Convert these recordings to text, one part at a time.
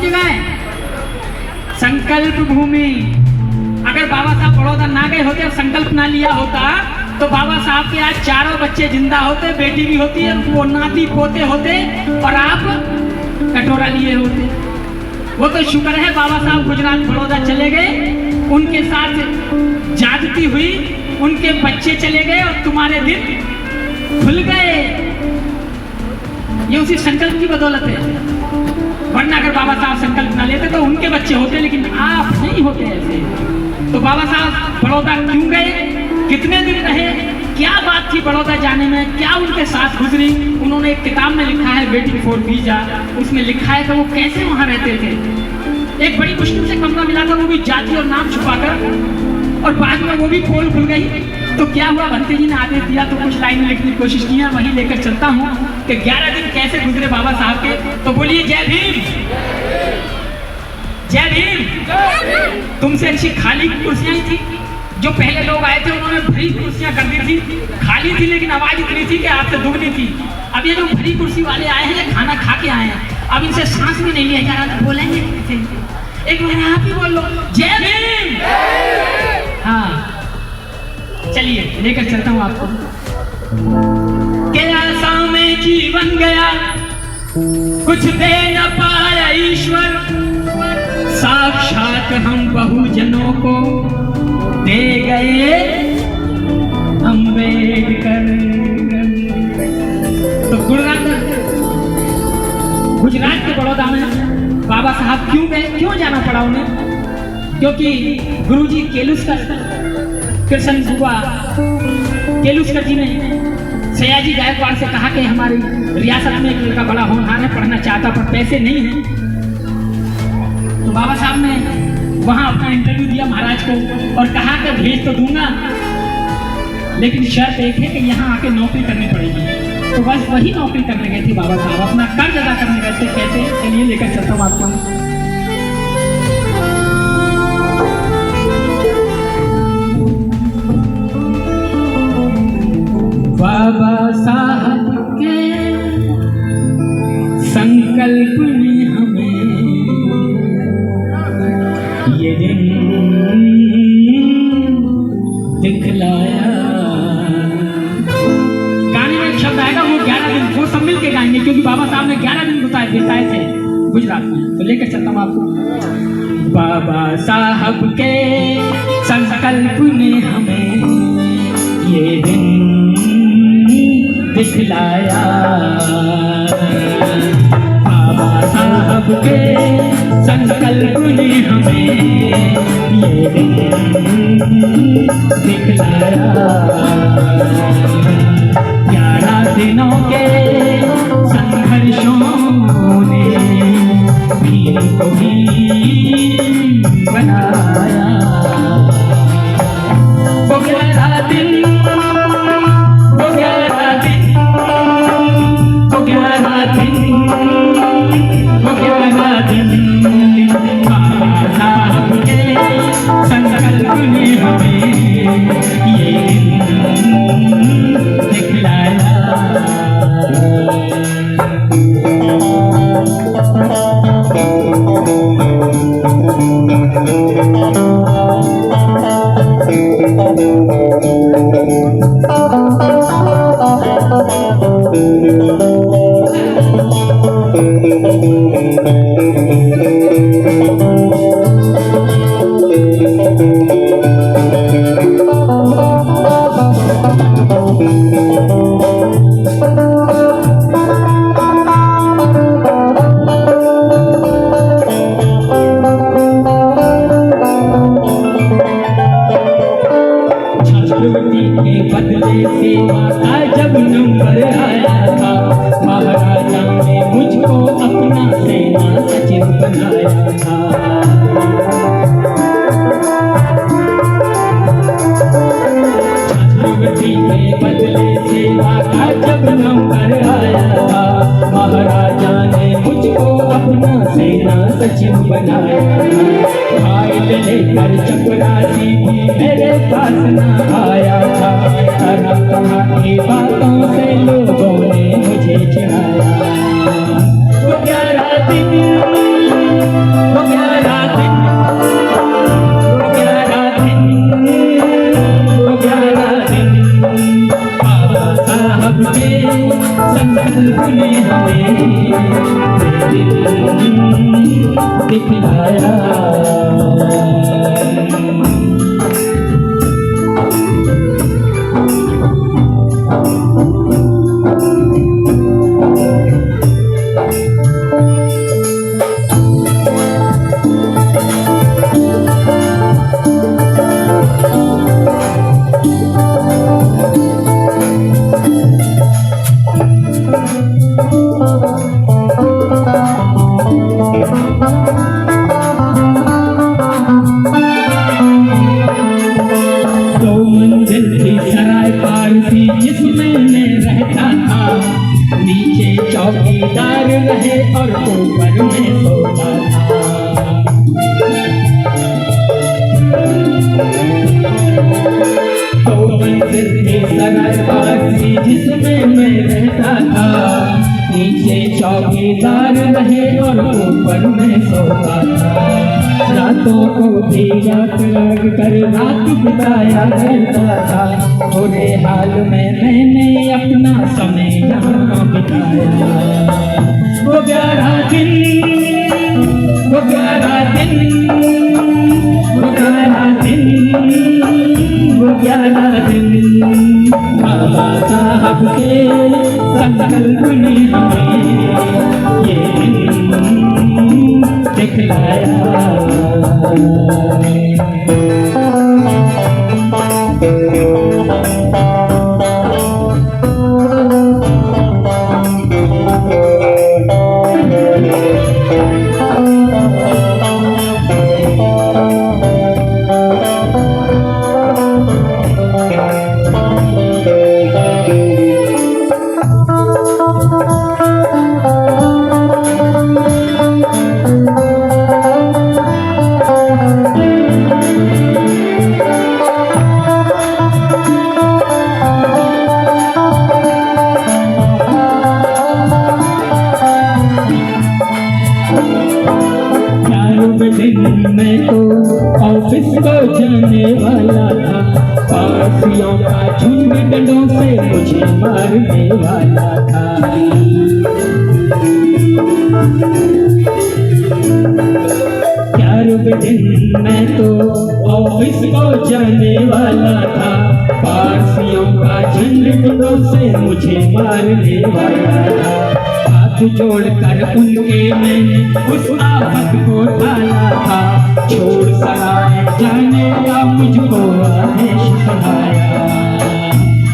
की जगह है? संकल्प भूमि। अगर बाबा साहब बड़ौदा ना गए होते और संकल्प ना लिया होता तो बाबा साहब के आज चारों बच्चे जिंदा होते, बेटी भी होती है, वो नाती पोते होते और आप कटोरा लिए होते। वो तो शुक्र है बाबा साहब गुजरात बड़ौदा चले गए, उनके साथ जागती हुई उनके बच्चे चले गए और तुम्हारे दिन खुल गए। ये उसी संकल्प की बदौलत है, वरना अगर बाबा साहब संकल्प ना लेते तो उनके बच्चे होते, लेकिन आप नहीं होते ऐसे। तो बाबा साहब बड़ौदा क्यों गए, कितने दिन रहे, क्या बात थी बड़ौदा जाने में, क्या उनके साथ गुजरी? उन्होंने एक किताब में लिखा है वेटिंग फॉर वीजा, उसमें लिखा है कि वो कैसे वहां रहते थे। एक बड़ी मुश्किल से कमरा मिला था, वो भी जाति और नाम छुपाकर, और बाद में वो भी पोल खुल गई। तो क्या हुआ, भंते जी ने आदेश दिया तो कुछ लाइनें लिखने की कोशिश की है, वहीं लेकर चलता हूँ कि 11 दिन कैसे गुजरे बाबा साहब के। तो बोलिए जय भीम, जय भीम। तुमसे अच्छी खाली कुर्सियां ही थी, जो पहले लोग आए थे उन्होंने भरी कुर्सियां कर दी थी, खाली थी लेकिन आवाज इतनी थी कि आपसे दुगनी थी। अब ये जो भरी कुर्सी वाले आए हैं, खाना खा के आए हैं, अब इनसे सांस भी नहीं लिया जा रहा, तो बोलेंगे कैसे? एक बार आप ही बोल लो जय भीम। हाँ चलिए लेकर चलता हूँ आपको। क्या सामने जीवन गया, कुछ दे न पाया ईश्वर, साक्षात हम बहुजनों को दे गए अम्बेडकर। तो गुजरात के बड़ौदा में बाबा साहब क्यों गए, क्यों जाना पड़ा उन्हें? क्योंकि गुरुजी केलुस्कर, कृष्ण बुआ केलुस्कर जी ने सयाजी गायकवाड़ से कहा कि हमारी रियासत में एक लड़का बड़ा होनहार है, पढ़ना चाहता पर पैसे नहीं है। तो बाबा साहब ने वहां अपना इंटरव्यू दिया महाराज को और कहा कि भेज तो दूंगा, लेकिन शर्त एक है कि यहाँ आके नौकरी करनी पड़ेगी। तो बस वही नौकरी करने गए थे बाबा साहब, अपना कर्ज अदा करने गए थे। कैसे? चलिए लेकर चलता हूँ आपको। बाबा साहब के संकल्प ने हमें ये दिन दिखलाया। गाने में एक शब्द आएगा, वो 11 दिन, वो सब मिल के गाएंगे क्योंकि बाबा साहब ने 11 दिन बिताए थे गुजरात में। तो लेकर चलता हूँ आपको। बाबा साहब के संकल्प ने हमें ये दिन दिखलाया। बाबा साहब के संकल्प ने हमें ये दिन दिखलाया। 11 दिनों के संघर्षों ने भीम को भीम बनाया। वो 11 दिन, वो 11 दिन, वो 11 दिन, वो 11 दिन बाबा साहब के संकल्प ने हमें ये दिखलाया। सचिव बनाया। फाइल लेकर चपरासी भी मेरे पास न आया था। तरह तरह की बातों से लोगों ने मुझे चिढ़ाया। वो 11 दिन दिखलाया। जिसमें मैं रहता था, नीचे चौकीदार रहे और ऊपर में सोता था। तो मंदिर की सराय पास थी जिसमें मैं रहता था, नीचे चौकीदार रहे और ऊपर में सोता था। रातों को भी रात लग कर रात बिताया करता था, बुरे हाल में मैंने अपना समय यहाँ बिताया। वो 11 दिन, वो 11 दिन, वो 11 दिन, वो 11 दिन बाबा साहब के संकल्प ने हमें ये दिन दिखलाया। मैं तो ऑफिस को जाने वाला था, पासियों का झुंड डंडों से मुझे मारने वाला था। 4 दिन मैं तो ऑफिस को जाने वाला था, पासियों का झुंड डंडों से मुझे मारने वाला था। हाथ जोड़कर उनके मैंने उस आफत को टाला था, छोड़ सराय जाने का मुझको आदेश सुनाया।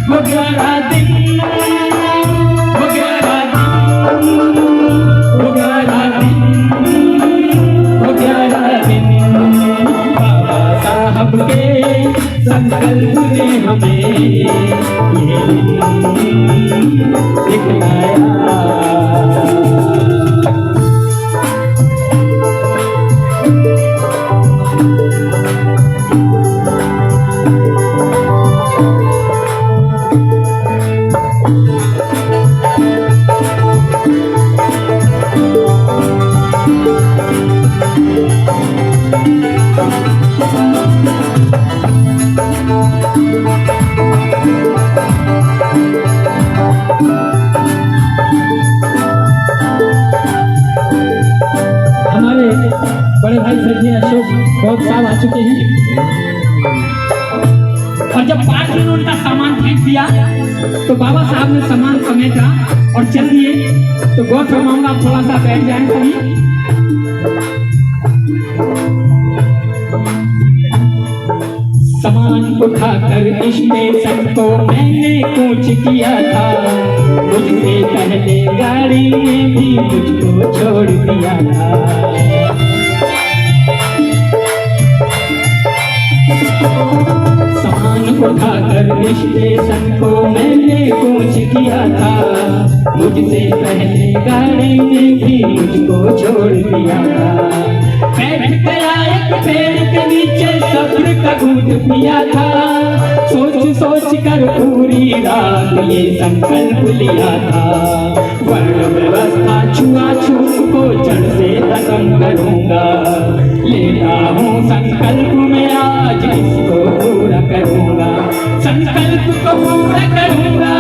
वो 11 दिन, वो 11 दिन, वो 11 दिन, वो 11 दिन बाबा साहब के संकल्प ने हमें ये दिखलाया। हमारे बड़े भाई सज्जन अशोक बहुत साल आ चुके हैं, और जब 5 दिन उनका सामान फेंक दिया तो बाबा साहब ने सामान समेटा और चल दिए। तो गौर फरमाऊंगा, थोड़ा सा बैठ जाए सभी। सामान उठाकर स्टेशन को मैंने कूच किया था, मुझसे पहले गाड़ी ने भी मुझको छोड़ दिया था। सामान उठाकर स्टेशन को मैंने कूच किया था, मुझसे पहले गाड़ी ने भी मुझको छोड़ दिया था। बैठ गया एक पेड़ के नीचे सब्र का घूंट पिया था, सोच सोच कर पूरी रात ये संकल्प लिया था। वर्ण व्यवस्था छुआछूत को जड़ से खत्म करूंगा, लेता हूँ संकल्प में आज इसको पूरा करूंगा, संकल्प को पूरा करूंगा।